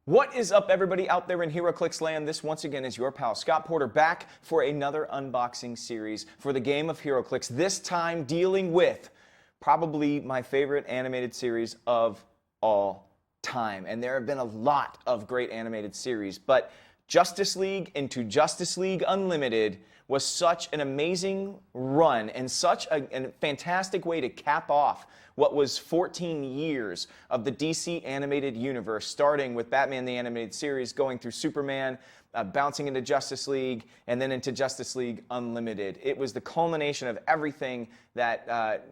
What is up, everybody out there in HeroClix land? This once again is your pal Scott Porter back for another unboxing series for the game of HeroClix, this time dealing with probably my favorite animated series of all time. And there have been a lot of great animated series, but Justice League into Justice League Unlimited was such an amazing run and such a fantastic way to cap off what was 14 years of the DC animated universe, starting with Batman the Animated Series, going through Superman, bouncing into Justice League, and then into Justice League Unlimited. It was the culmination of everything that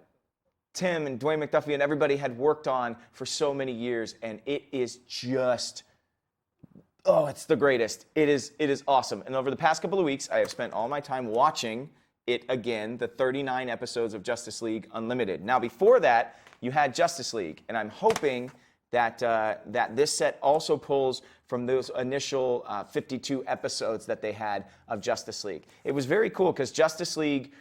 Tim and Dwayne McDuffie and everybody had worked on for so many years, and it is just... oh, it's the greatest. It is awesome. And over the past couple of weeks, I have spent all my time watching it again, the 39 episodes of Justice League Unlimited. Now, before that, you had Justice League, and I'm hoping that that this set also pulls from those initial 52 episodes that they had of Justice League. It was very cool because Justice League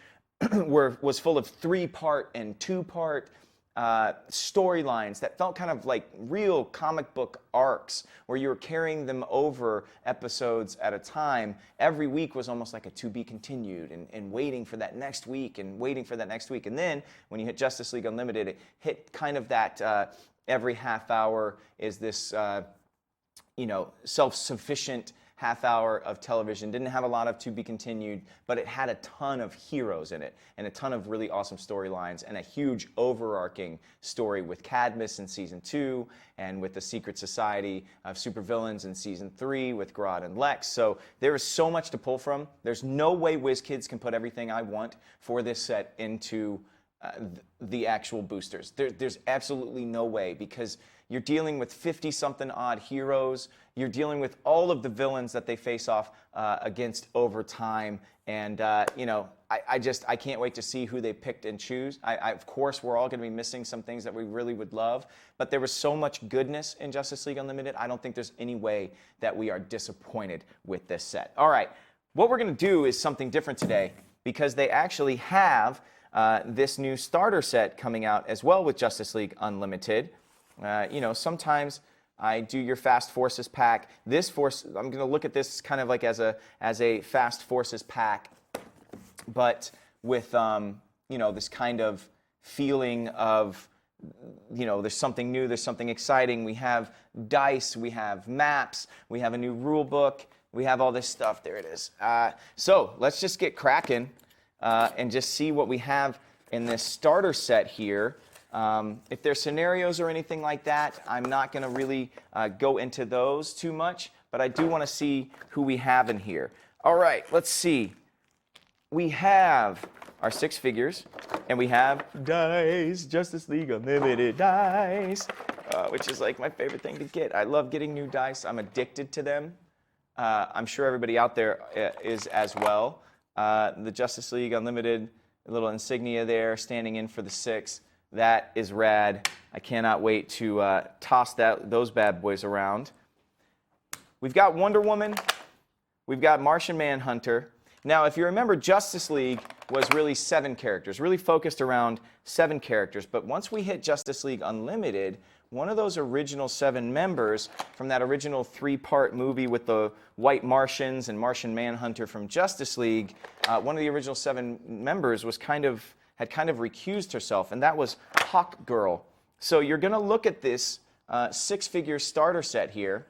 was full of 3-part and 2-part storylines that felt kind of like real comic book arcs where you were carrying them over episodes at a time. Every week was almost like a to be continued and waiting for that next week and waiting for that next week. And then when you hit Justice League Unlimited, it hit kind of that every half hour is this self-sufficient half hour of television. Didn't have a lot of to be continued, but it had a ton of heroes in it and a ton of really awesome storylines and a huge overarching story with Cadmus in season 2 and with the Secret Society of Supervillains in season 3 with Grodd and Lex. So there is so much to pull from. There's no way WizKids can put everything I want for this set into the actual boosters. There's absolutely no way, because you're dealing with 50-something odd heroes. You're dealing with all of the villains that they face off against over time. And, I can't wait to see who they picked and choose. Of course, we're all going to be missing some things that we really would love. But there was so much goodness in Justice League Unlimited, I don't think there's any way that we are disappointed with this set. All right, what we're going to do is something different today, because they actually have this new starter set coming out as well with Justice League Unlimited. Sometimes I do your Fast Forces pack. This force, I'm going to look at this kind of like as a Fast Forces pack, but with this kind of feeling of there's something new, there's something exciting. We have dice, we have maps, we have a new rule book, we have all this stuff. There it is. So let's just get cracking and just see what we have in this starter set here. If there's scenarios or anything like that, I'm not going to really go into those too much, but I do want to see who we have in here. All right, let's see. We have our 6 figures, and we have dice, Justice League Unlimited dice, which is like my favorite thing to get. I love getting new dice. I'm addicted to them. I'm sure everybody out there is as well. The Justice League Unlimited, a little insignia there, standing in for the 6. That is rad. I cannot wait to toss those bad boys around. We've got Wonder Woman. We've got Martian Manhunter. Now, if you remember, Justice League was really 7 characters, really focused around 7 characters. But once we hit Justice League Unlimited, one of those original 7 members from that original 3-part movie with the White Martians and Martian Manhunter from Justice League, one of the original 7 members was had kind of recused herself, and that was Hawkgirl. So you're going to look at this 6-figure starter set here,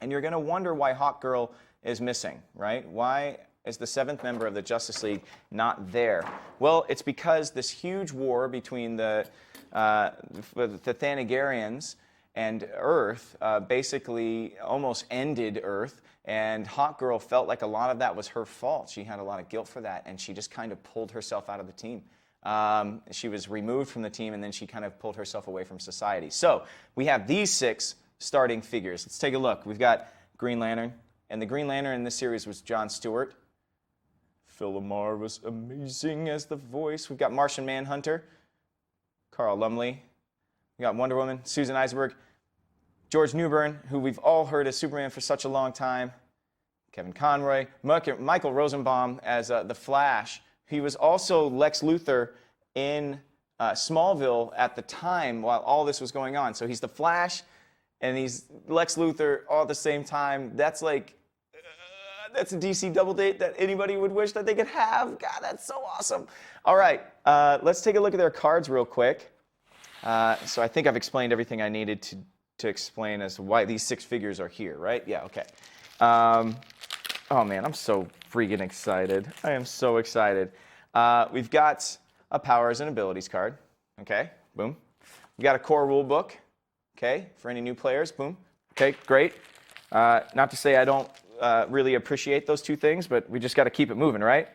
and you're going to wonder why Hawkgirl is missing, right? Why is the 7th member of the Justice League not there? Well, it's because this huge war between the Thanagarians and Earth basically almost ended Earth, and Hawkgirl felt like a lot of that was her fault. She had a lot of guilt for that, and she just kind of pulled herself out of the team. She was removed from the team, and then she kind of pulled herself away from society. So we have these 6 starting figures. Let's take a look. We've got Green Lantern, and the Green Lantern in this series was John Stewart. Phil Lamar was amazing as the voice. We've got Martian Manhunter, Carl Lumley. We got Wonder Woman, Susan Eisenberg. George Newbern, who we've all heard as Superman for such a long time. Kevin Conroy. Michael Rosenbaum as the Flash. He was also Lex Luthor in Smallville at the time while all this was going on. So he's the Flash and he's Lex Luthor all at the same time. That's like, that's a DC double date that anybody would wish that they could have. God, that's so awesome. All right, let's take a look at their cards real quick. So I think I've explained everything I needed to explain as to why these 6 figures are here, right? Yeah, okay. Oh man, I'm so freaking excited. I am so excited. We've got a powers and abilities card. Okay, boom. We got a core rule book. Okay, for any new players, boom. Okay, great. Not to say I don't really appreciate those 2 things, but we just got to keep it moving, right?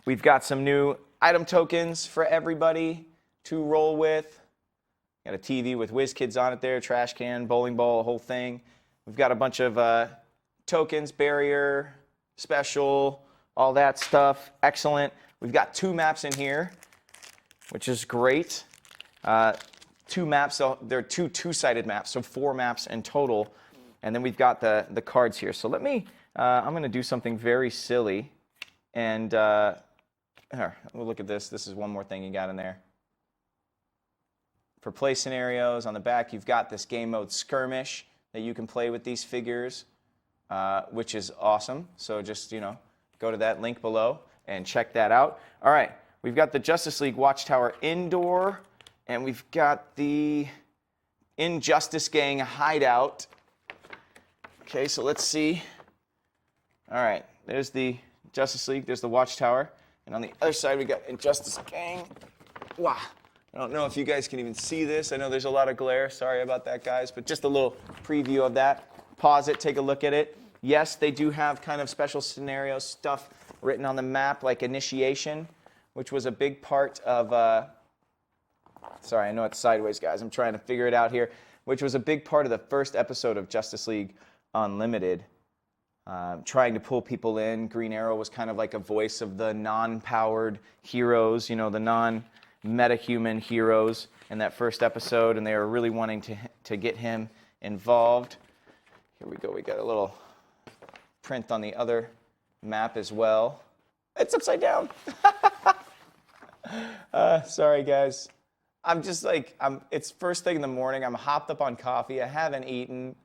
We've got some new item tokens for everybody to roll with. Got a TV with WizKids on it there, trash can, bowling ball, whole thing. We've got a bunch of tokens, barrier, special, all that stuff. Excellent. We've got 2 maps in here, which is great. 2 maps, so they're 2 two-sided maps, so 4 maps in total. And then we've got the cards here. So let me, I'm going to do something very silly. And here, we'll look at this. This is one more thing you got in there. For play scenarios, on the back, you've got this game mode skirmish that you can play with these figures, which is awesome. So just, go to that link below and check that out. All right, we've got the Justice League Watchtower Indoor, and we've got the Injustice Gang Hideout. Okay, so let's see. All right, there's the Justice League, there's the Watchtower, and on the other side we got Injustice Gang. Wow. I don't know if you guys can even see this. I know there's a lot of glare. Sorry about that, guys, but just a little preview of that. Pause it, take a look at it. Yes, they do have kind of special scenario stuff written on the map, like Initiation, which was a big part of, sorry, I know it's sideways, guys. I'm trying to figure it out here, which was a big part of the first episode of Justice League Unlimited, trying to pull people in. Green Arrow was kind of like a voice of the non-powered heroes, the non-metahuman heroes in that first episode, and they were really wanting to get him involved. Here we go. We got a little print on the other map as well. It's upside down. Sorry, guys. I'm just like, it's first thing in the morning. I'm hopped up on coffee. I haven't eaten.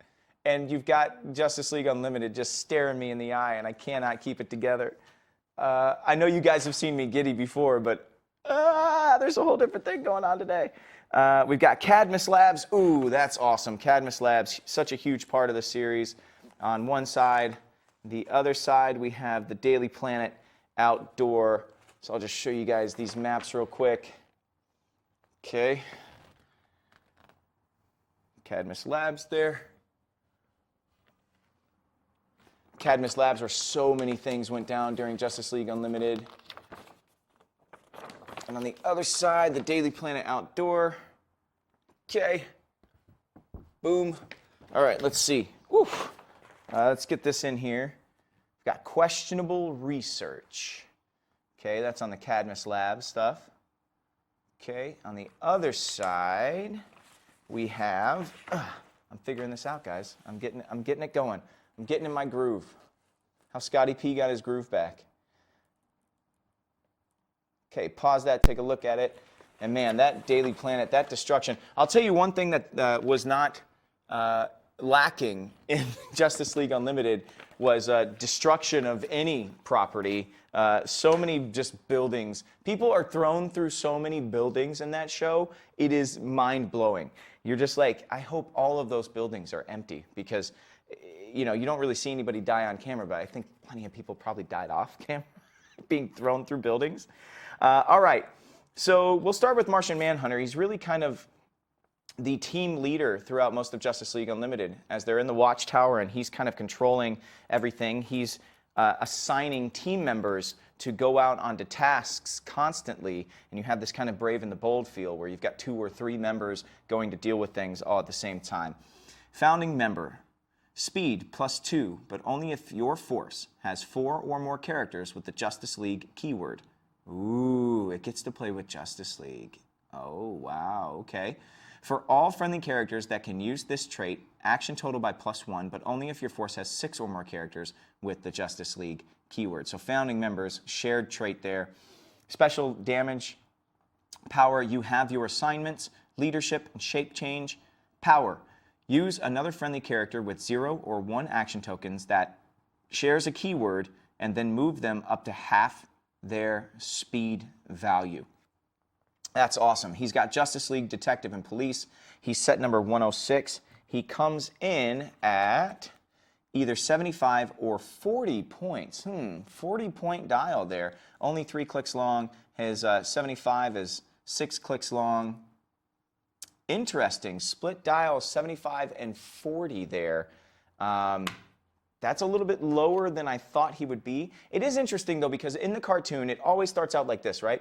And you've got Justice League Unlimited just staring me in the eye, and I cannot keep it together. I know you guys have seen me giddy before, but there's a whole different thing going on today. We've got Cadmus Labs. Ooh, that's awesome. Cadmus Labs, such a huge part of the series. On one side, the other side, we have the Daily Planet Outdoor. So I'll just show you guys these maps real quick. Okay. Cadmus Labs there. Cadmus Labs, where so many things went down during Justice League Unlimited. And on the other side, the Daily Planet Outdoor. Okay. Boom. All right, let's see. Let's get this in here. We've got questionable research. Okay, that's on the Cadmus Labs stuff. Okay, on the other side, we have, I'm figuring this out, guys. I'm getting it going. I'm getting in my groove. How Scotty P got his groove back. Okay, pause that, take a look at it. And man, that Daily Planet, that destruction. I'll tell you one thing that was not lacking in Justice League Unlimited was destruction of any property. So many just buildings. People are thrown through so many buildings in that show. It is mind-blowing. You're just like, I hope all of those buildings are empty because, you don't really see anybody die on camera, but I think plenty of people probably died off camera being thrown through buildings. All right, so we'll start with Martian Manhunter. He's really kind of the team leader throughout most of Justice League Unlimited, as they're in the Watchtower and he's kind of controlling everything. He's assigning team members to go out onto tasks constantly, and you have this kind of brave and the bold feel where you've got 2 or 3 members going to deal with things all at the same time. Founding member, speed +2, but only if your force has 4 or more characters with the Justice League keyword. Ooh, it gets to play with Justice League. Oh, wow, okay. For all friendly characters that can use this trait, action total by +1, but only if your force has 6 or more characters with the Justice League keyword. So founding members, shared trait there. Special damage, power, you have your assignments, leadership and shape change, Power. Use another friendly character with 0 or 1 action tokens that shares a keyword and then move them up to half their speed value. That's awesome. He's got Justice League, Detective, and Police. He's set number 106. He comes in at either 75 or 40 points. 40-point dial there. Only 3 clicks long. His 75 is 6 clicks long. Interesting. Split dial 75 and 40 there. That's a little bit lower than I thought he would be. It is interesting, though, because in the cartoon, it always starts out like this, right?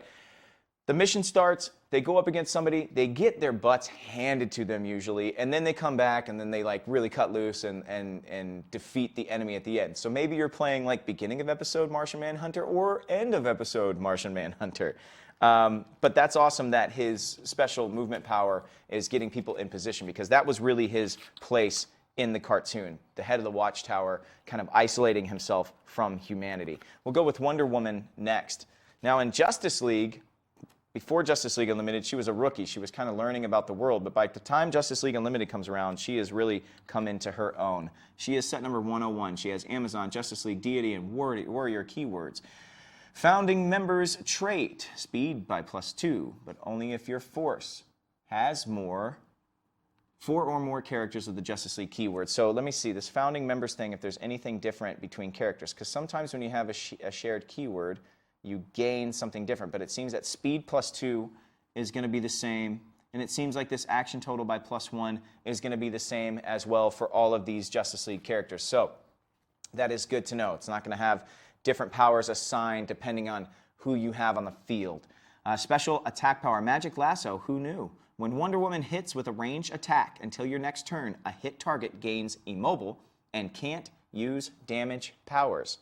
The mission starts, they go up against somebody, they get their butts handed to them usually, and then they come back and then they like really cut loose and defeat the enemy at the end. So maybe you're playing like beginning of episode Martian Manhunter or end of episode Martian Manhunter. But that's awesome that his special movement power is getting people in position, because that was really his place in the cartoon. The head of the watchtower kind of isolating himself from humanity. We'll go with Wonder Woman next. Now in Justice League, before Justice League Unlimited, she was a rookie. She was kind of learning about the world. But by the time Justice League Unlimited comes around, she has really come into her own. She is set number 101. She has Amazon, Justice League, Deity, and Warrior keywords. Founding members trait, speed by +2, but only if your force has 4 or more characters of the Justice League keyword. So let me see, this founding members thing, if there's anything different between characters. Because sometimes when you have a shared keyword, you gain something different, but it seems that speed +2 is going to be the same, and it seems like this action total by +1 is going to be the same as well for all of these Justice League characters. So that is good to know. It's not going to have different powers assigned depending on who you have on the field. Special attack power, Magic Lasso, who knew? When Wonder Woman hits with a ranged attack until your next turn, a hit target gains immobile and can't use damage powers.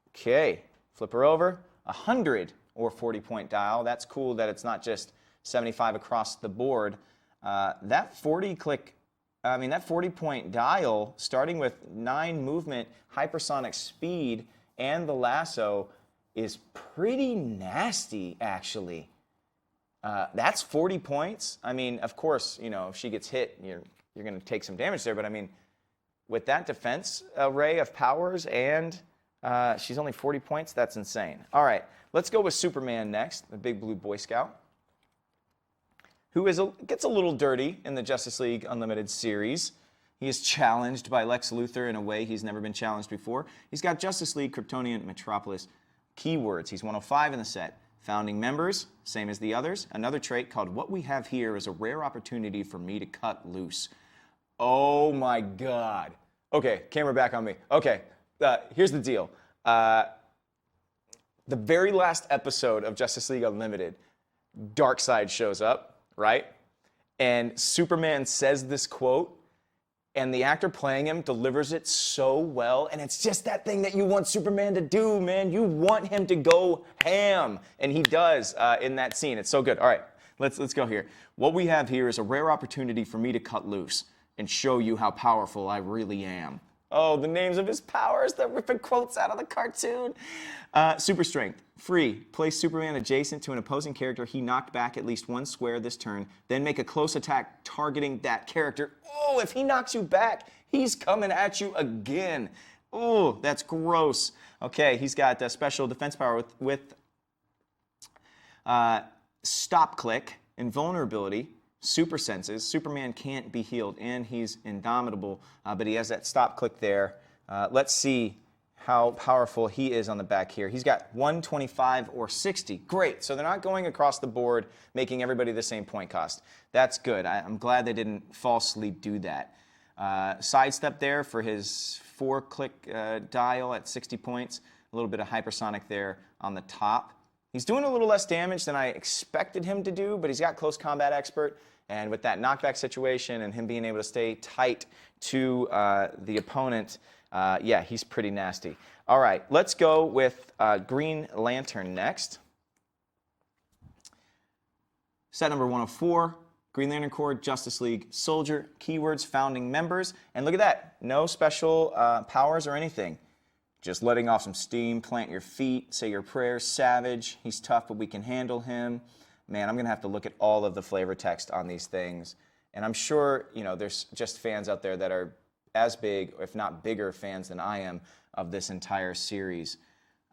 Okay. Flip her over, 100 or 40-point dial. That's cool that it's not just 75 across the board. That 40-point dial, starting with 9 movement, hypersonic speed, and the lasso, is pretty nasty, actually. That's 40 points. I mean, of course, you know, if she gets hit, you're going to take some damage there. But I mean, with that defense array of powers and she's only 40 points. That's insane. All right, let's go with Superman next, the big blue Boy Scout, who gets a little dirty in the Justice League Unlimited series. He is challenged by Lex Luthor in a way he's never been challenged before. He's got Justice League, Kryptonian, Metropolis keywords. He's 105 in the set. Founding members, same as the others. Another trait called What We Have Here is a rare opportunity for me to cut loose. Oh my God. Okay, camera back on me. Okay. Here's the deal. The very last episode of Justice League Unlimited, Darkseid shows up, right? And Superman says this quote, and the actor playing him delivers it so well, and it's just that thing that you want Superman to do, man. You want him to go ham, and he does in that scene. It's so good. All right, let's go here. What we have here is a rare opportunity for me to cut loose and show you how powerful I really am. Oh, the names of his powers, they're ripping quotes out of the cartoon. Super Strength. Free. Place Superman adjacent to an opposing character he knocked back at least 1 square this turn, then make a close attack targeting that character. Oh, if he knocks you back, he's coming at you again. Oh, that's gross. Okay, he's got special defense power with stop click, invulnerability, super senses. Superman can't be healed, and he's indomitable, but he has that stop click there. Let's see how powerful he is on the back here. He's got 125 or 60. Great. So they're not going across the board, making everybody the same point cost. That's good. I'm glad they didn't falsely do that. Sidestep there for his 4-click dial at 60 points. A little bit of hypersonic there on the top. He's doing a little less damage than I expected him to do, but he's got close combat expert. And with that knockback situation and him being able to stay tight to the opponent, yeah, he's pretty nasty. All right, let's go with Green Lantern next. Set number 104, Green Lantern Corps, Justice League, Soldier, keywords, founding members. And look at that, no special powers or anything. Just letting off some steam, plant your feet, say your prayers, savage. He's tough, but we can handle him. Man, I'm going to have to look at all of the flavor text on these things And I'm sure, there's just fans out there that are as big, if not bigger fans than I am of this entire series.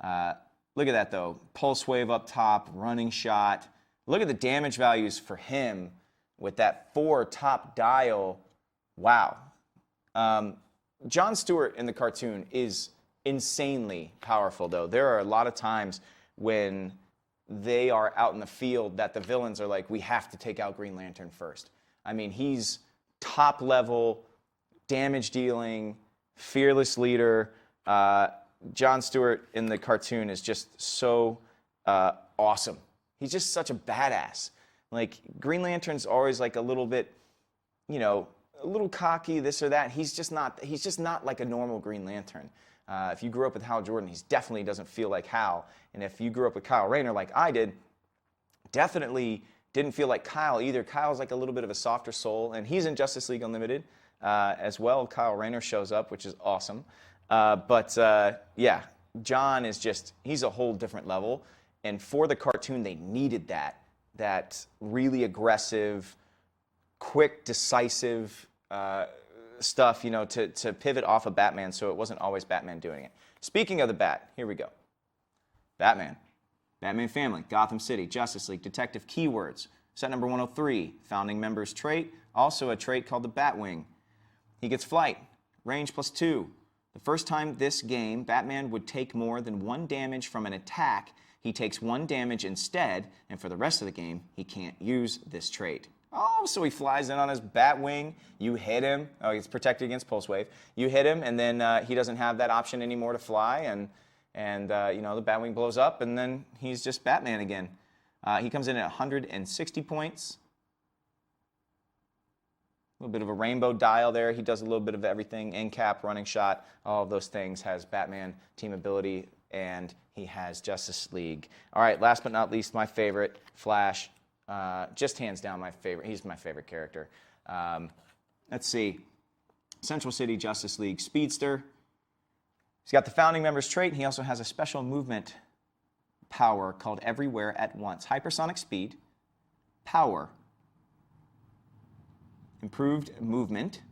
Look at that, though. Pulse wave up top, running shot. Look at the damage values for him with that 4 top dial. Wow. Jon Stewart in the cartoon is insanely powerful, though. There are a lot of times when they are out in the field that the villains are like, we have to take out Green Lantern first. I mean, he's top level, damage dealing, fearless leader. Jon Stewart in the cartoon is just so awesome. He's just such a badass. Like, Green Lantern's always like a little bit, a little cocky, this or that. He's just not like a normal Green Lantern. If you grew up with Hal Jordan, he definitely doesn't feel like Hal. And if you grew up with Kyle Rayner like I did, definitely didn't feel like Kyle either. Kyle's like a little bit of a softer soul, and he's in Justice League Unlimited as well. Kyle Rayner shows up, which is awesome. Yeah, Jon is he's a whole different level. And for the cartoon, they needed that really aggressive, quick, decisive stuff, to pivot off of Batman so it wasn't always Batman doing it. Speaking of the Bat, here we go. Batman. Batman Family, Gotham City, Justice League, Detective Keywords. Set number 103, Founding Members trait, also a trait called the Batwing. He gets flight, range +2. The first time this game, Batman would take more than 1 damage from an attack, he takes 1 damage instead, and for the rest of the game, he can't use this trait. Oh, so he flies in on his Batwing, you hit him, oh, he's protected against Pulse Wave, you hit him, and then he doesn't have that option anymore to fly, and the Batwing blows up, and then he's just Batman again. He comes in at 160 points. A little bit of a rainbow dial there. He does a little bit of everything. End cap, running shot, all of those things. Has Batman team ability, and he has Justice League. All right, last but not least, my favorite, Flash. Just hands down my favorite. He's my favorite character. Let's see. Central City Justice League Speedster. He's got the Founding Members trait, and he also has a special movement power called Everywhere at Once. Hypersonic speed, power, improved movement,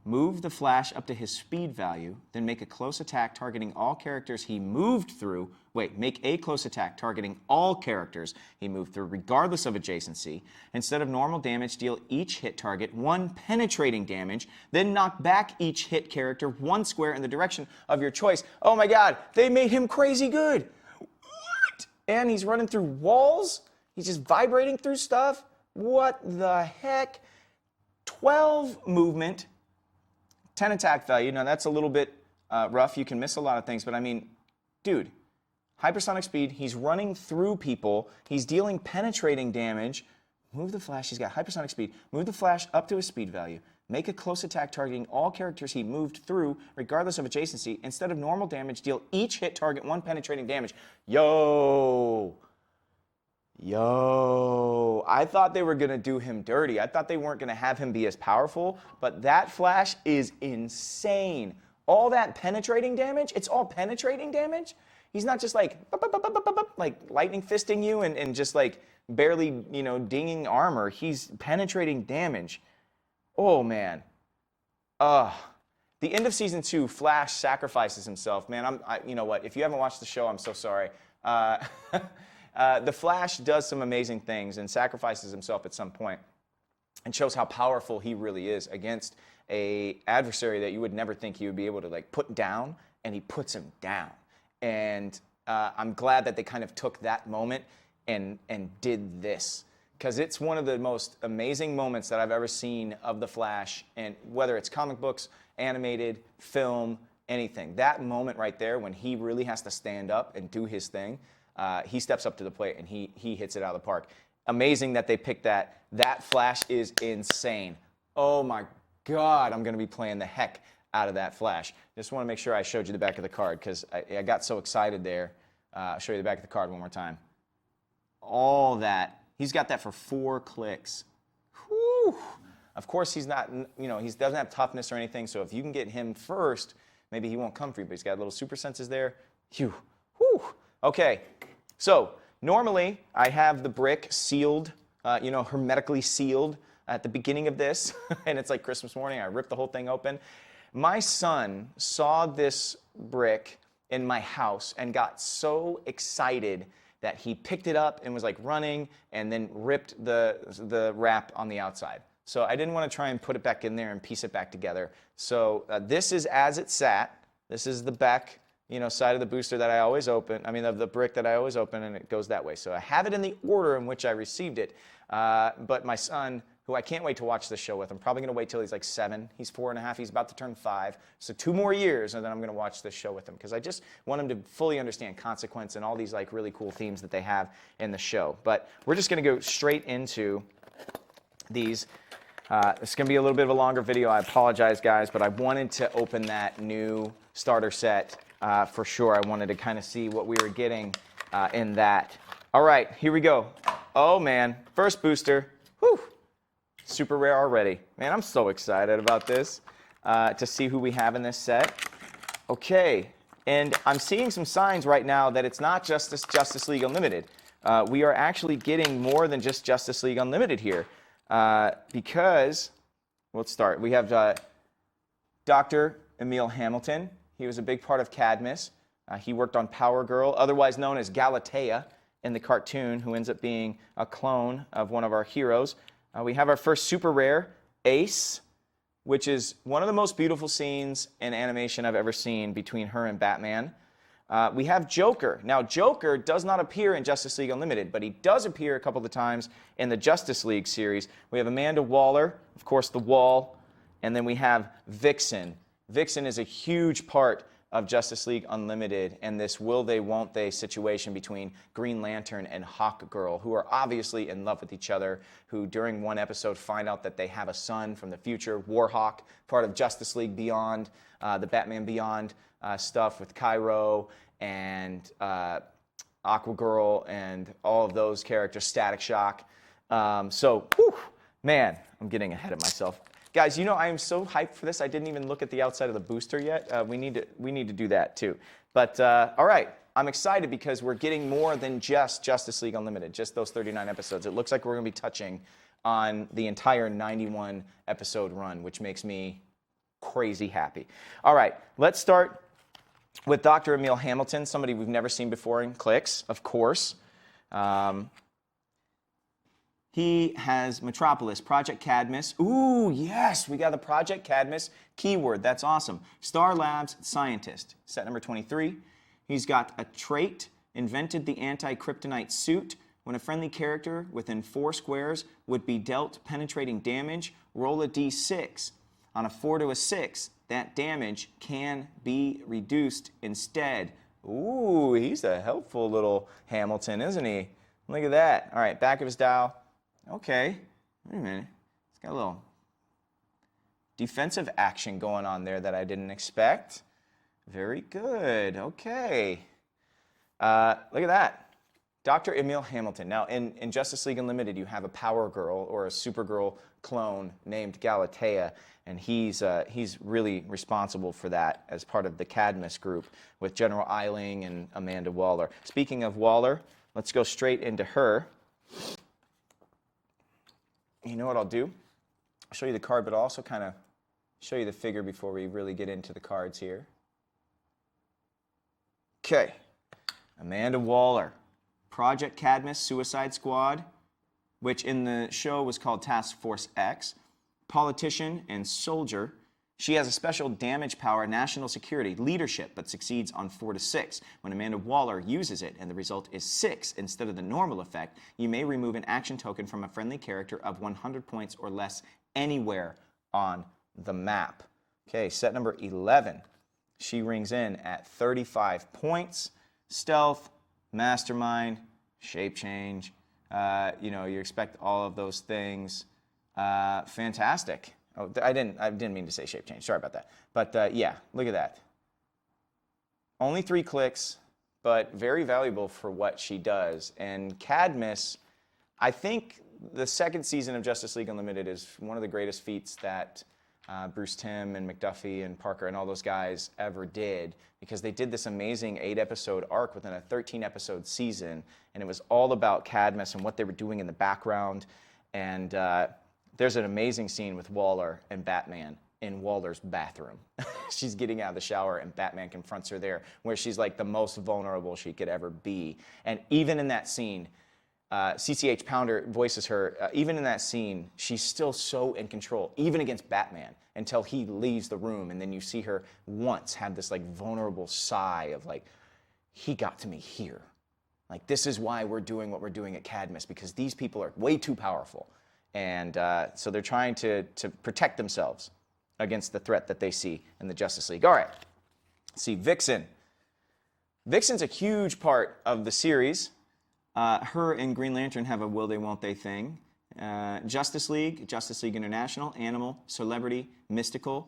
move the Flash up to his speed value, then make a close attack targeting all characters he moved through. Make a close attack targeting all characters he moved through, regardless of adjacency. Instead of normal damage, deal each hit target 1 penetrating damage, then knock back each hit character 1 square in the direction of your choice. Oh my God, they made him crazy good. What? And he's running through walls? He's just vibrating through stuff? What the heck? 12 movement, 10 attack value. Now, that's a little bit rough. You can miss a lot of things, but I mean, dude, hypersonic speed, he's running through people, he's dealing penetrating damage. Move the Flash, he's got hypersonic speed. Move the Flash up to his speed value. Make a close attack targeting all characters he moved through, regardless of adjacency. Instead of normal damage, deal each hit target 1 penetrating damage. Yo, I thought they were going to do him dirty. I thought they weren't going to have him be as powerful, but that Flash is insane. All that penetrating damage, it's all penetrating damage. He's not just like lightning fisting you and just like barely, dinging armor. He's penetrating damage. Oh, man. The end of season 2, Flash sacrifices himself. Man, you know what? If you haven't watched the show, I'm so sorry. The Flash does some amazing things and sacrifices himself at some point and shows how powerful he really is against an adversary that you would never think he would be able to put down, and he puts him down. And I'm glad that they kind of took that moment and did this, because it's one of the most amazing moments that I've ever seen of the Flash, and whether it's comic books, animated, film, anything. That moment right there when he really has to stand up and do his thing, he steps up to the plate and he hits it out of the park. Amazing that they picked that. That Flash is insane. Oh my God, I'm going to be playing the heck out of that Flash. Just want to make sure I showed you the back of the card because I got so excited there. I'll show you the back of the card one more time. All that. He's got that for 4 clicks. Whew. Of course, he's not, he doesn't have toughness or anything, so if you can get him first, maybe he won't come for you, but he's got little super senses there. Phew. Whew. Okay, so normally I have the brick sealed, hermetically sealed at the beginning of this, and it's like Christmas morning. I ripped the whole thing open. My son saw this brick in my house and got so excited that he picked it up and was like running and then ripped the wrap on the outside. So I didn't want to try and put it back in there and piece it back together. So this is as it sat. This is the back, side of the booster that I always open. I mean, of the brick that I always open, and it goes that way. So I have it in the order in which I received it. But my son, who I can't wait to watch this show with, I'm probably going to wait till he's like 7. He's 4.5. He's about to turn 5. So 2 more years, and then I'm going to watch this show with him because I just want him to fully understand consequence and all these like really cool themes that they have in the show. But we're just going to go straight into these. It's going to be a little bit of a longer video. I apologize, guys, but I wanted to open that new starter set for sure. I wanted to kind of see what we were getting in that. All right, here we go. Oh, man. First booster. Whew. Super rare already. Man, I'm so excited about this to see who we have in this set. Okay, and I'm seeing some signs right now that it's not just this Justice League Unlimited. We are actually getting more than just Justice League Unlimited here. Because, let's start. We have Dr. Emil Hamilton. He was a big part of Cadmus. He worked on Power Girl, otherwise known as Galatea in the cartoon, who ends up being a clone of one of our heroes. We have our first super rare, Ace, which is one of the most beautiful scenes in animation I've ever seen between her and Batman. We have Joker. Now, Joker does not appear in Justice League Unlimited, but he does appear a couple of times in the Justice League series. We have Amanda Waller, of course, the Wall, and then we have Vixen. Vixen is a huge part of Justice League Unlimited and this will they, won't they situation between Green Lantern and Hawkgirl, who are obviously in love with each other, who during one episode find out that they have a son from the future, Warhawk, part of Justice League Beyond, the Batman Beyond stuff with Cairo and Aquagirl and all of those characters, Static Shock. Man, I'm getting ahead of myself. Guys, I am so hyped for this. I didn't even look at the outside of the booster yet. We need to do that too. But all right, I'm excited because we're getting more than just Justice League Unlimited, just those 39 episodes. It looks like we're going to be touching on the entire 91 episode run, which makes me crazy happy. All right, let's start with Dr. Emil Hamilton, somebody we've never seen before in HeroClix, of course. He has Metropolis, Project Cadmus. Ooh, yes, we got the Project Cadmus keyword. That's awesome. Star Labs Scientist, set number 23. He's got a trait, invented the anti-kryptonite suit. When a friendly character within 4 squares would be dealt penetrating damage, roll a d6. On a 4 to a 6, that damage can be reduced instead. Ooh, he's a helpful little Hamilton, isn't he? Look at that. All right, back of his dial. Okay, wait a minute. It's got a little defensive action going on there that I didn't expect. Very good. Okay. Look at that. Dr. Emil Hamilton. Now, in Justice League Unlimited, you have a Power Girl or a Supergirl clone named Galatea, and he's really responsible for that as part of the Cadmus group with General Eiling and Amanda Waller. Speaking of Waller, let's go straight into her. You know what I'll do? I'll show you the card, but I'll also kind of show you the figure before we really get into the cards here. Okay, Amanda Waller, Project Cadmus Suicide Squad, which in the show was called Task Force X, politician and soldier. She has a special damage power, national security, leadership, but succeeds on 4 to 6. When Amanda Waller uses it and the result is 6 instead of the normal effect, you may remove an action token from a friendly character of 100 points or less anywhere on the map. Okay, set number 11. She rings in at 35 points. Stealth, mastermind, shape change. You expect all of those things. Fantastic. Oh, I didn't mean to say shape change. Sorry about that. But yeah, look at that. Only 3 clicks, but very valuable for what she does. And Cadmus, I think the second season of Justice League Unlimited is one of the greatest feats that Bruce Timm and McDuffie and Parker and all those guys ever did, because they did this amazing 8-episode arc within a 13-episode season, and it was all about Cadmus and what they were doing in the background. And there's an amazing scene with Waller and Batman in Waller's bathroom. She's getting out of the shower and Batman confronts her there, where she's like the most vulnerable she could ever be. And even in that scene, CCH Pounder voices her. Even in that scene, she's still so in control, even against Batman, until he leaves the room. And then you see her once have this like vulnerable sigh of like, he got to me here. Like, this is why we're doing what we're doing at Cadmus, because these people are way too powerful. And so they're trying to protect themselves against the threat that they see in the Justice League. All right, see, Vixen. Vixen's a huge part of the series. Her and Green Lantern have a will they, won't they thing. Justice League International, Animal, Celebrity, Mystical,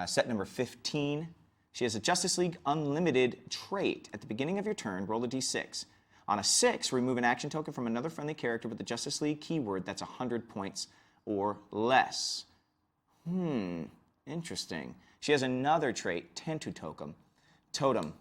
set number 15. She has a Justice League Unlimited trait. At the beginning of your turn, roll a d6. On a 6, remove an action token from another friendly character with the Justice League keyword that's 100 points or less. Interesting. She has another trait, Tentu Totem.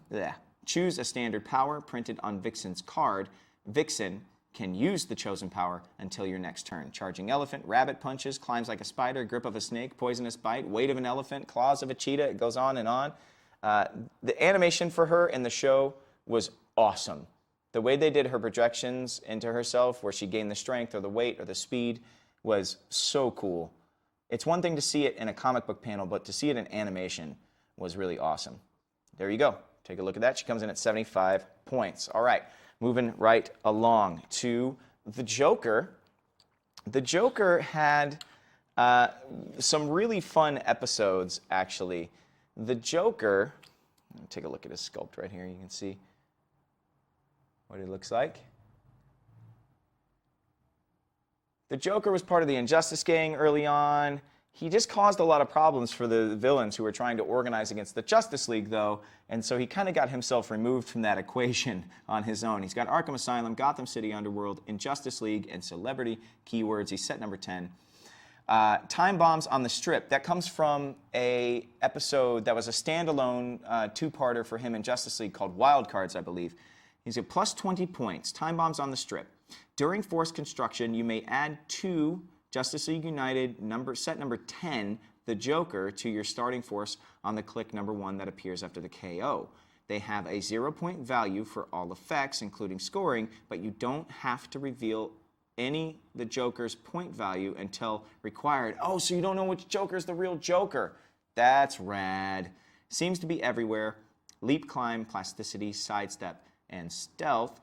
Blech. Choose a standard power printed on Vixen's card. Vixen can use the chosen power until your next turn. Charging elephant, rabbit punches, climbs like a spider, grip of a snake, poisonous bite, weight of an elephant, claws of a cheetah. It goes on and on. The animation for her in the show was awesome. The way they did her projections into herself, where she gained the strength or the weight or the speed, was so cool. It's one thing to see it in a comic book panel, but to see it in animation was really awesome. There you go. Take a look at that. She comes in at 75 points. All right, moving right along to the Joker. The Joker had some really fun episodes, actually. The Joker, take a look at his sculpt right here. You can see what he looks like. The Joker was part of the Injustice Gang early on. He just caused a lot of problems for the villains who were trying to organize against the Justice League, though, and so he kind of got himself removed from that equation on his own. He's got Arkham Asylum, Gotham City Underworld, Injustice League, and Celebrity keywords. He's set number 10. Time Bombs on the Strip. That comes from a episode that was a standalone two-parter for him in Justice League called Wild Cards, I believe. He's at plus 20 points. Time Bombs on the Strip. During force construction, you may add 2 Justice League United set number 10, the Joker, to your starting force on the click number 1 that appears after the KO. They have a 0-point value for all effects, including scoring, but you don't have to reveal the Joker's point value until required. Oh, so you don't know which Joker's the real Joker. That's rad. Seems to be everywhere. Leap, climb, plasticity, sidestep, and stealth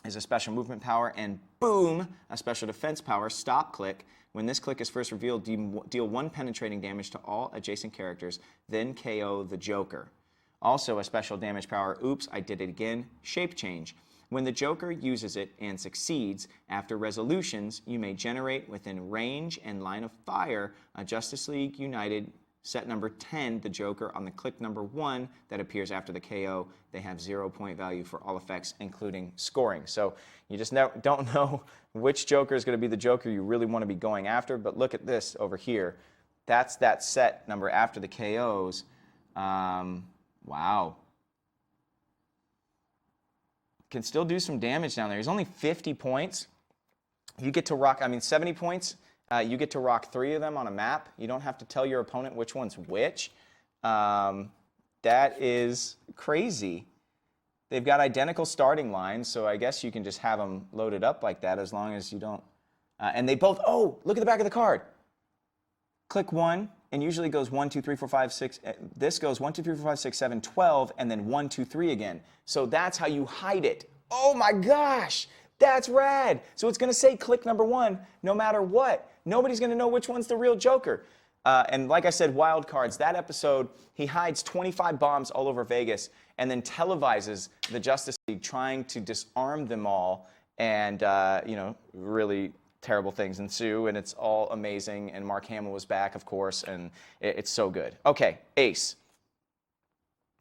is a special movement power, and boom, a special defense power, stop click. When this click is first revealed, deal 1 penetrating damage to all adjacent characters, then KO the Joker. Also a special damage power, oops, I did it again, shape change. When the Joker uses it and succeeds, after resolutions, you may generate within range and line of fire a Justice League United set number 10, the Joker, on the click number 1 that appears after the KO. They have 0-point value for all effects, including scoring. So you just don't know which Joker is going to be the Joker you really want to be going after, but look at this over here. That's that set number after the KOs. Wow. Can still do some damage down there. He's only 50 points. You get to rock, 70 points. You get to rock 3 of them on a map. You don't have to tell your opponent which one's which. That is crazy. They've got identical starting lines, so I guess you can just have them loaded up like that as long as you don't. And they both, oh, look at the back of the card. Click 1, and usually goes 1, 2, 3, 4, 5, 6. This goes 1, 2, 3, 4, 5, 6, 7, 12, and then 1, 2, 3 again. So that's how you hide it. Oh my gosh, that's rad. So it's going to say click number 1 no matter what. Nobody's going to know which one's the real Joker. And like I said, Wild Cards, that episode, he hides 25 bombs all over Vegas and then televises the Justice League trying to disarm them all, and really terrible things ensue, and it's all amazing, and Mark Hamill was back, of course, and it's so good. Okay, Ace.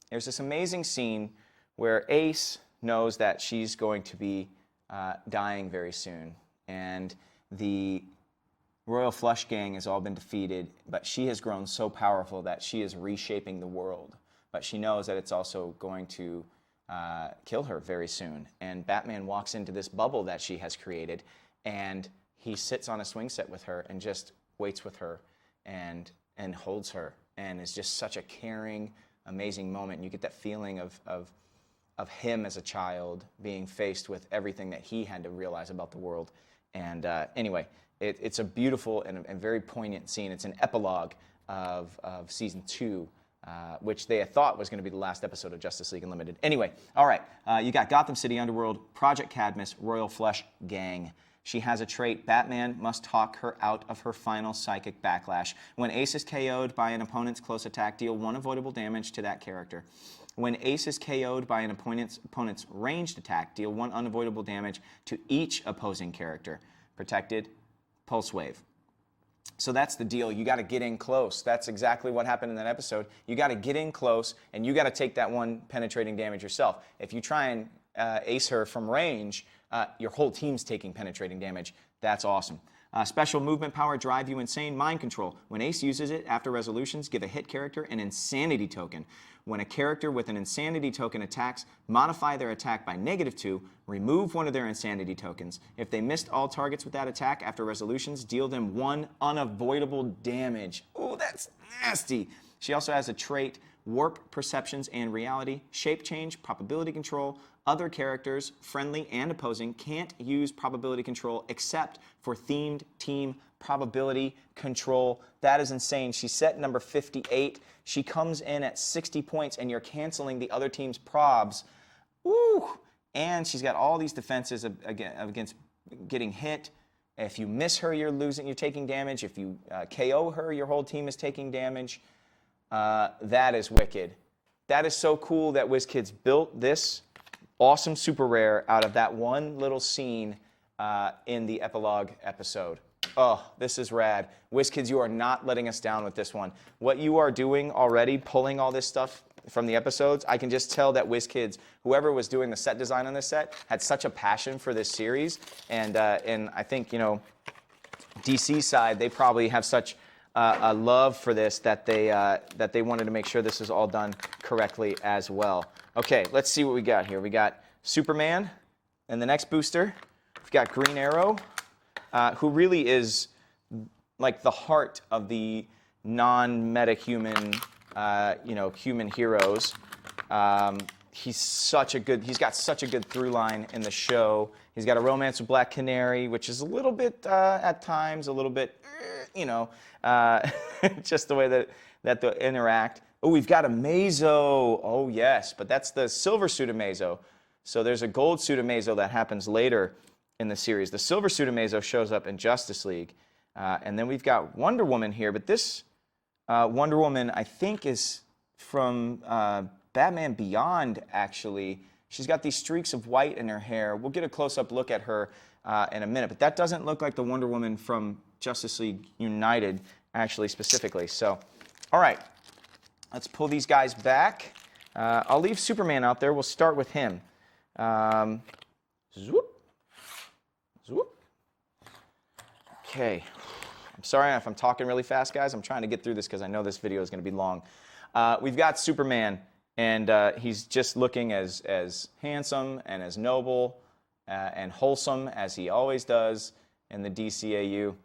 There's this amazing scene where Ace knows that she's going to be dying very soon, and the Royal Flush Gang has all been defeated, but she has grown so powerful that she is reshaping the world. But she knows that it's also going to kill her very soon. And Batman walks into this bubble that she has created, and he sits on a swing set with her and just waits with her and holds her, and is just such a caring, amazing moment. And you get that feeling of him as a child being faced with everything that he had to realize about the world. And anyway, it's a beautiful and very poignant scene. It's an epilogue of season 2, which they had thought was going to be the last episode of Justice League Unlimited. Anyway, all right, you got Gotham City Underworld, Project Cadmus, Royal Flush Gang. She has a trait: Batman must talk her out of her final psychic backlash. When Ace is KO'd by an opponent's close attack, deal 1 avoidable damage to that character. When Ace is KO'd by an opponent's ranged attack, deal 1 unavoidable damage to each opposing character. Protected, Pulse Wave. So that's the deal. You got to get in close. That's exactly what happened in that episode. You got to get in close, and you got to take that 1 penetrating damage yourself. If you try and ace her from range, your whole team's taking penetrating damage. That's awesome. Special movement power, drive you insane. Mind control. When Ace uses it after resolutions, give a hit character an insanity token. When a character with an insanity token attacks, modify their attack by -2, remove 1 of their insanity tokens. If they missed all targets with that attack after resolutions, deal them 1 unavoidable damage. Ooh, that's nasty. She also has a trait: warp perceptions and reality, shape change, probability control. Other characters, friendly and opposing, can't use probability control except for themed team probability control. That is insane. She's set number 58. She comes in at 60 points, and you're canceling the other team's probs. Woo! And she's got all these defenses against getting hit. If you miss her, you're losing. You're taking damage. If you KO her, your whole team is taking damage. That is wicked. That is so cool that WizKids built this awesome super rare out of that one little scene in the epilogue episode. Oh, this is rad. WizKids, you are not letting us down with this one. What you are doing already, pulling all this stuff from the episodes, I can just tell that WizKids, whoever was doing the set design on this set, had such a passion for this series. And I think, you know, DC side, they probably have such a love for this that they wanted to make sure this is all done correctly as well. Okay, let's see what we got here. We got Superman and the next booster. We've got Green Arrow, who really is like the heart of the non-meta-human, human heroes. He's got such a good through line in the show. He's got a romance with Black Canary, which is a little bit, at times, a little bit, just the way that they interact. Oh, we've got a Mazo. Oh, yes, but that's the silver suit of Mazo. So there's a gold suit of Mazo that happens later in the series. The silver suit of Mazo shows up in Justice League. And then we've got Wonder Woman here, but this Wonder Woman, I think, is from Batman Beyond, actually. She's got these streaks of white in her hair. We'll get a close-up look at her in a minute, but that doesn't look like the Wonder Woman from Justice League United, actually, specifically. So, all right, let's pull these guys back. I'll leave Superman out there. We'll start with him. Zoop. Zoop. Okay. I'm sorry if I'm talking really fast, guys. I'm trying to get through this because I know this video is going to be long. We've got Superman, and he's just looking as handsome and as noble and wholesome as he always does in the DCAU.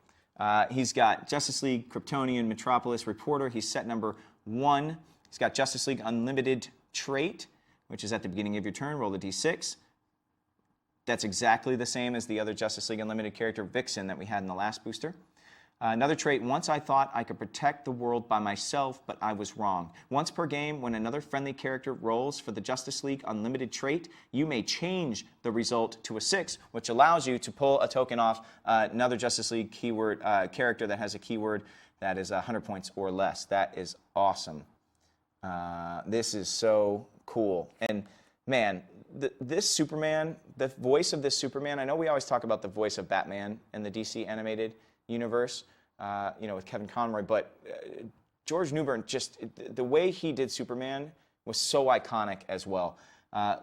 He's got Justice League Kryptonian Metropolis Reporter. He's set number 1. He's got Justice League Unlimited trait, which is at the beginning of your turn. Roll a d6. That's exactly the same as the other Justice League Unlimited character, Vixen, that we had in the last booster. Another trait: once I thought I could protect the world by myself, but I was wrong. Once per game, when another friendly character rolls for the Justice League Unlimited trait, you may change the result to a 6, which allows you to pull a token off another Justice League keyword character that has a keyword that is 100 points or less. That is awesome. This is so cool. And man, this Superman, the voice of this Superman, I know we always talk about the voice of Batman in the DC animated universe, with Kevin Conroy, but George Newbern, just the way he did Superman was so iconic as well.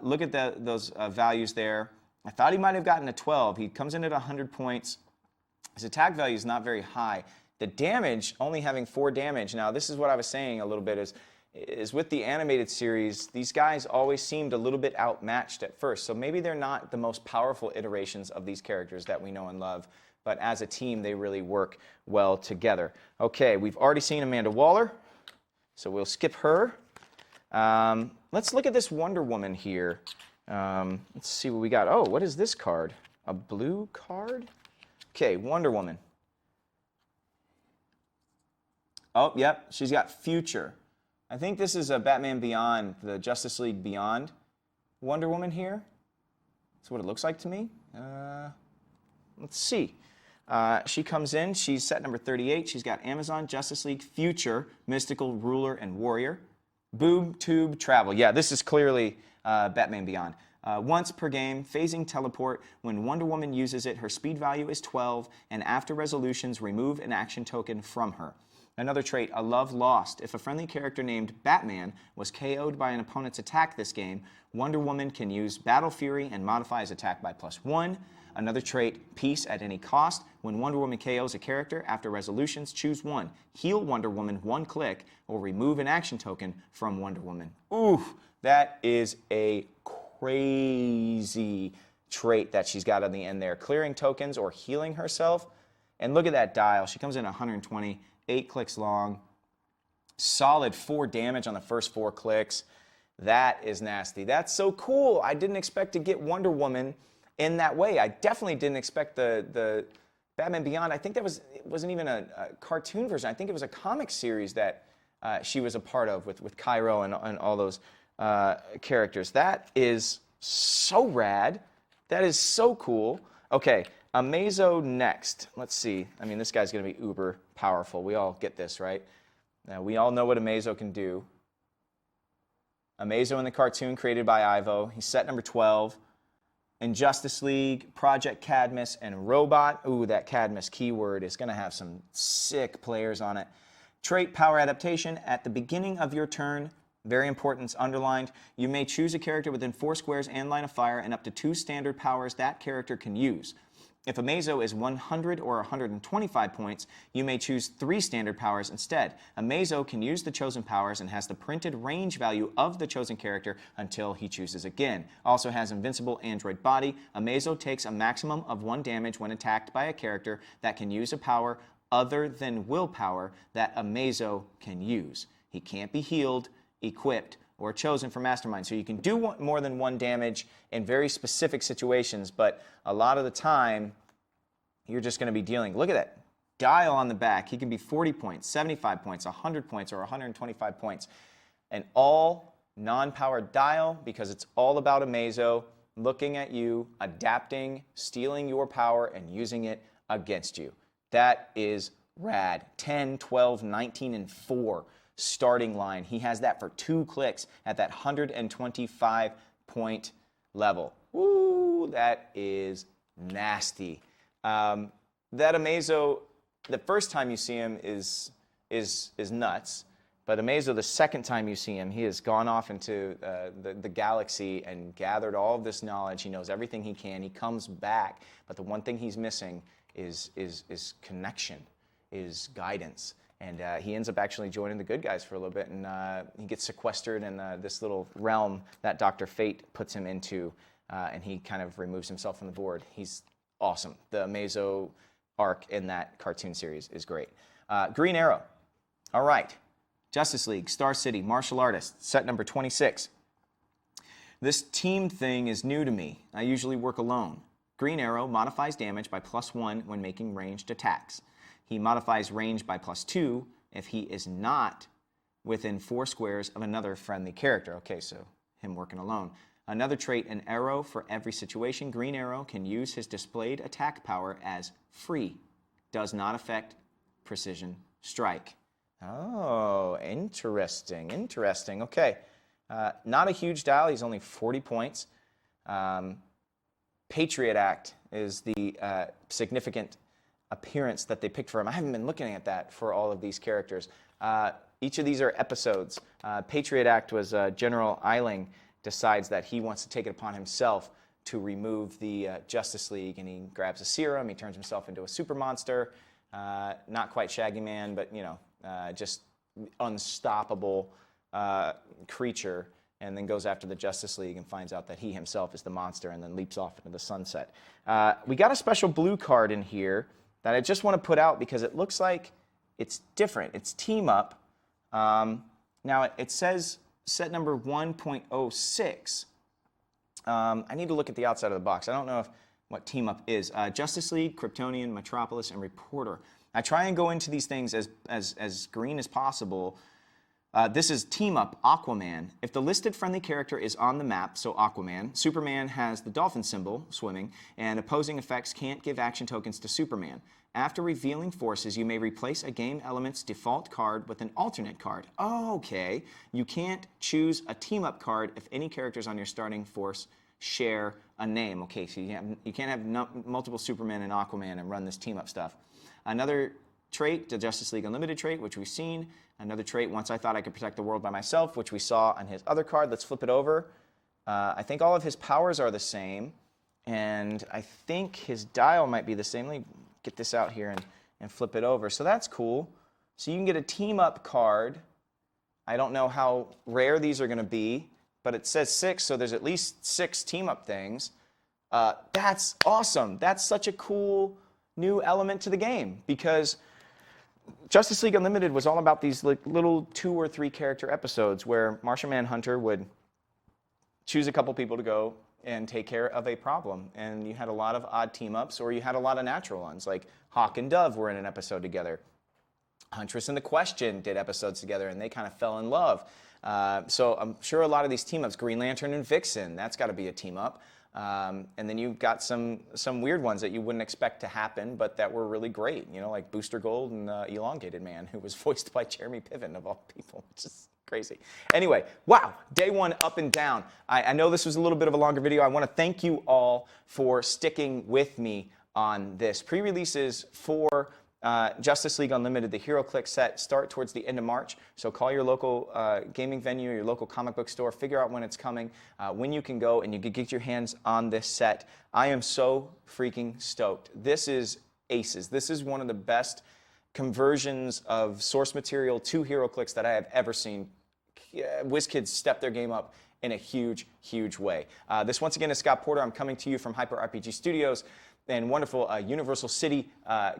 Look at those values there. I thought he might have gotten a 12. He comes in at 100 points. His attack value is not very high. The damage, only having 4 damage. Now, this is what I was saying a little bit, is with the animated series, these guys always seemed a little bit outmatched at first. So maybe they're not the most powerful iterations of these characters that we know and love but as a team, they really work well together. Okay, we've already seen Amanda Waller, so we'll skip her. Let's look at this Wonder Woman here. Let's see what we got. Oh, what is this card? A blue card? Okay, Wonder Woman. Oh, yep, she's got Future. I think this is a Batman Beyond, the Justice League Beyond Wonder Woman here. That's what it looks like to me. Let's see. She comes in. She's set number 38. She's got Amazon, Justice League, Future, Mystical, Ruler, and Warrior. Boob, Tube, Travel. Yeah, this is clearly Batman Beyond. Once per game, phasing teleport. When Wonder Woman uses it, her speed value is 12, and after resolutions, remove an action token from her. Another trait, a love lost. If a friendly character named Batman was KO'd by an opponent's attack this game, Wonder Woman can use Battle Fury and modify his attack by +1. Another trait, peace at any cost. When Wonder Woman KOs a character, after resolutions, choose one. Heal Wonder Woman one click, or remove an action token from Wonder Woman. Ooh, that is a crazy trait that she's got on the end there. Clearing tokens or healing herself. And look at that dial. She comes in 120. 8 clicks long, solid 4 damage on the first 4 clicks. That is nasty. That's so cool. I didn't expect to get Wonder Woman in that way. I definitely didn't expect the Batman Beyond. I think it wasn't even a cartoon version. I think it was a comic series that she was a part of with Cairo and all those characters. That is so rad. That is so cool. Okay. Amazo next. Let's see. I mean, this guy's going to be uber powerful. We all get this, right? Now, we all know what Amazo can do. Amazo in the cartoon created by Ivo. He's set number 12. In Justice League, Project Cadmus, and Robot. Ooh, that Cadmus keyword is going to have some sick players on it. Trait power adaptation. At the beginning of your turn, very important, it's underlined, you may choose a character within 4 squares and line of fire and up to 2 standard powers that character can use. If Amazo is 100 or 125 points, you may choose 3 standard powers instead. Amazo can use the chosen powers and has the printed range value of the chosen character until he chooses again. Also has invincible android body. Amazo takes a maximum of 1 damage when attacked by a character that can use a power other than willpower that Amazo can use. He can't be healed, equipped, or chosen for Mastermind. So you can do more than 1 damage in very specific situations, but a lot of the time, you're just going to be dealing. Look at that dial on the back. He can be 40 points, 75 points, 100 points, or 125 points. An all non-powered dial because it's all about Amazo looking at you, adapting, stealing your power, and using it against you. That is rad. 10, 12, 19, and 4. Starting line. He has that for 2 clicks at that 125 point level. Woo, that is nasty. That Amazo, the first time you see him is nuts, but Amazo, the second time you see him, he has gone off into the galaxy and gathered all of this knowledge. He knows everything he can. He comes back, but the one thing he's missing is connection, is guidance. And he ends up actually joining the good guys for a little bit, and he gets sequestered in this little realm that Dr. Fate puts him into, and he kind of removes himself from the board. He's awesome. The Amazo arc in that cartoon series is great. Green Arrow. All right. Justice League, Star City, Martial Artist, set number 26. This team thing is new to me. I usually work alone. Green Arrow modifies damage by +1 when making ranged attacks. He modifies range by +2 if he is not within 4 squares of another friendly character. Okay, so him working alone. Another trait, an arrow for every situation. Green Arrow can use his displayed attack power as free. Does not affect precision strike. Oh, interesting, interesting. Okay, not a huge dial. He's only 40 points. Patriot Act is the significant appearance that they picked for him. I haven't been looking at that for all of these characters. Each of these are episodes. Patriot Act was General Eiling decides that he wants to take it upon himself to remove the Justice League, and he grabs a serum, he turns himself into a super monster, not quite Shaggy Man, but you know, just unstoppable creature, and then goes after the Justice League and finds out that he himself is the monster and then leaps off into the sunset. We got a special blue card in here that I just want to put out because it looks like it's different. It's Team Up. Now it says set number 1.06. I need to look at the outside of the box. I don't know what Team Up is. Justice League, Kryptonian, Metropolis, and Reporter. I try and go into these things as green as possible. This is Team Up, Aquaman. If the listed friendly character is on the map, so Aquaman, Superman has the dolphin symbol, swimming, and opposing effects can't give action tokens to Superman. After revealing forces, you may replace a game element's default card with an alternate card. Oh, okay. You can't choose a Team Up card if any characters on your starting force share a name. Okay, so you can't have multiple Superman and Aquaman and run this Team Up stuff. Another trait, the Justice League Unlimited trait, which we've seen. Another trait, Once I Thought I Could Protect the World by Myself, which we saw on his other card. Let's flip it over. I think all of his powers are the same, and I think his dial might be the same. Let me get this out here and flip it over. So that's cool. So you can get a Team Up card. I don't know how rare these are going to be, but it says 6, so there's at least 6 Team Up things. That's awesome. That's such a cool new element to the game, because Justice League Unlimited was all about these little 2 or 3 character episodes where Martian Manhunter would choose a couple people to go and take care of a problem. And you had a lot of odd team-ups, or you had a lot of natural ones, like Hawk and Dove were in an episode together. Huntress and the Question did episodes together, and they kind of fell in love. So I'm sure a lot of these team-ups, Green Lantern and Vixen, that's got to be a team-up. And then you've got some weird ones that you wouldn't expect to happen, but that were really great, you know, like Booster Gold and Elongated Man, who was voiced by Jeremy Piven, of all people, which is crazy. Anyway, wow, day one up and down. I know this was a little bit of a longer video. I want to thank you all for sticking with me on this. Pre-releases for Justice League Unlimited, the HeroClix set, start towards the end of March. So call your local gaming venue, your local comic book store, figure out when it's coming, when you can go, and you can get your hands on this set. I am so freaking stoked. This is aces. This is one of the best conversions of source material to HeroClix that I have ever seen. WizKids stepped their game up in a huge, huge way. This, once again, is Scott Porter. I'm coming to you from Hyper RPG Studios in wonderful Universal City,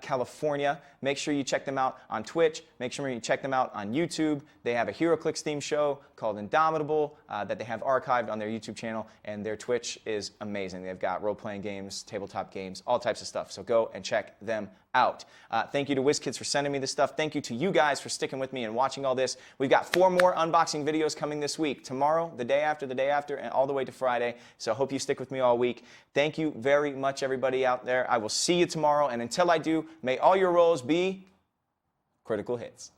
California. Make sure you check them out on Twitch. Make sure you check them out on YouTube. They have a HeroClix themed show called Indomitable that they have archived on their YouTube channel, and their Twitch is amazing. They've got role-playing games, tabletop games, all types of stuff. So go and check them out. Thank you to WizKids for sending me this stuff. Thank you to you guys for sticking with me and watching all this. We've got 4 more unboxing videos coming this week. Tomorrow, the day after, and all the way to Friday. So I hope you stick with me all week. Thank you very much, everybody out there. I will see you tomorrow. And until I do, may all your rolls be critical hits.